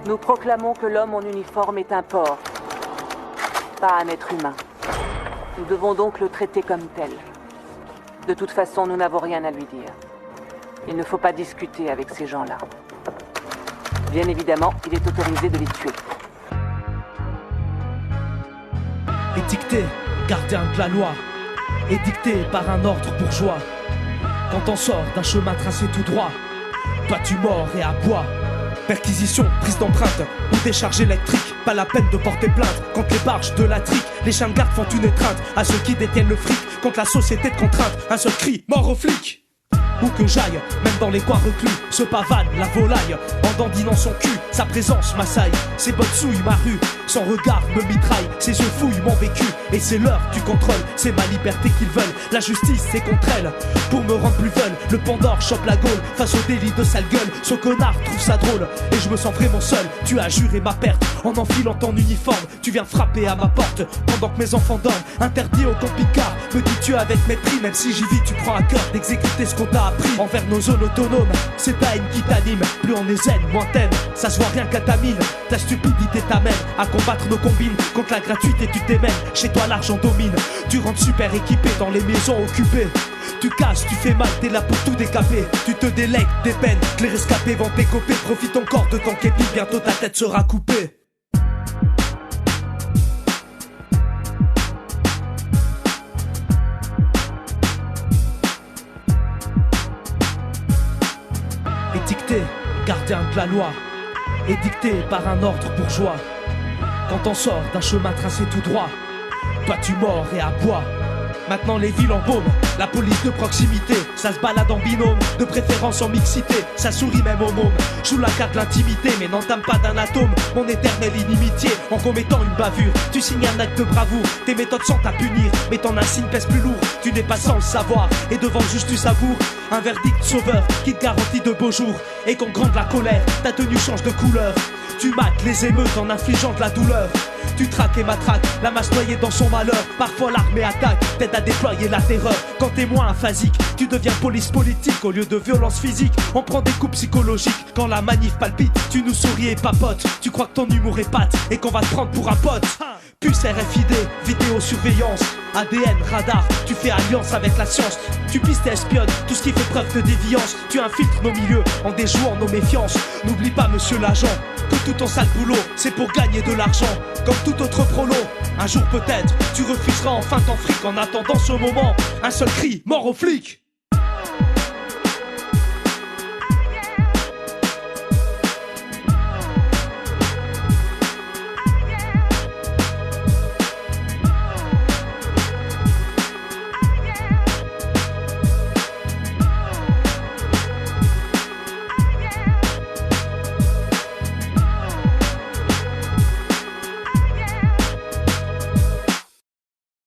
Nous proclamons que l'homme en uniforme est un porc, pas un être humain. Nous devons donc le traiter comme tel. De toute façon, nous n'avons rien à lui dire. Il ne faut pas discuter avec ces gens-là. Bien évidemment, il est autorisé de les tuer. Étiqueté, gardien de la loi, édicté par un ordre bourgeois. Quand on sort d'un chemin tracé tout droit, toi tu mords et aboies. Perquisition, prise d'empreinte ou décharge électrique. Pas la peine de porter plainte contre les barges de la trique. Les chiens de garde font une étreinte à ceux qui détiennent le fric. Contre la société de contrainte, un seul cri, mort aux flics. Où que j'aille, même dans les coins reclus, se pavane la volaille, en dandinant son cul, sa présence m'assaille, ses bottes souillent ma rue, son regard me mitraille, ses yeux fouillent mon vécu, et c'est l'heure du contrôle, c'est ma liberté qu'ils veulent, la justice c'est contre elle, pour me rendre plus fun, le Pandore chope la gaule, face au délit de sale gueule, ce connard trouve ça drôle, et je me sens vraiment seul, tu as juré ma perte, en enfilant ton uniforme, tu viens frapper à ma porte, pendant que mes enfants dorment, interdit au camping-car, me dis-tu avec mépris, même si j'y vis, tu prends à cœur d'exécuter ce qu'on t'a appris envers nos zones autonomes, c'est ta haine qui t'anime, plus on est zen, moins t'aimes, ça se voit rien qu'à ta mine, ta stupidité t'amène à combattre nos combines, contre la gratuité tu t'émènes, chez toi l'argent domine, tu rentres super équipé dans les maisons occupées, tu casses, tu fais mal, t'es là pour tout décaper, tu te délègues des peines, que les rescapés vont t'écoper, profite encore de ton képi, bientôt ta tête sera coupée. Étiqueté, gardien de la loi, édicté par un ordre bourgeois. Quand on sort d'un chemin tracé tout droit, toi tu mords et aboies. Maintenant les villes embaument, la police de proximité, ça se balade en binôme, de préférence en mixité, ça sourit même au môme. Joue la carte de l'intimité, mais n'entame pas d'un atome mon éternelle inimitié. En commettant une bavure, tu signes un acte de bravoure, tes méthodes sont à punir, mais ton insigne pèse plus lourd, tu n'es pas sans le savoir, et devant le juge tu savoures un verdict sauveur qui te garantit de beaux jours. Et qu'on grande la colère, ta tenue change de couleur, tu mates les émeutes en infligeant de la douleur. Tu traques et matraques, la masse noyée dans son malheur. Parfois l'armée attaque, t'aides à déployer la terreur. Quand t'es moins aphasique, tu deviens police politique. Au lieu de violence physique, on prend des coups psychologiques. Quand la manif palpite, tu nous souris et papotes. Tu crois que ton humour est pâte et qu'on va te prendre pour un pote. Puce RFID, vidéosurveillance, ADN, radar, tu fais alliance avec la science. Tu pistes et espionnes, tout ce qui fait preuve de déviance. Tu infiltres nos milieux en déjouant nos méfiances. N'oublie pas monsieur l'agent, que tout ton sale boulot, c'est pour gagner de l'argent. Comme tout autre prolo, un jour peut-être, tu refuseras enfin ton fric. En attendant ce moment, un seul cri, mort aux flics.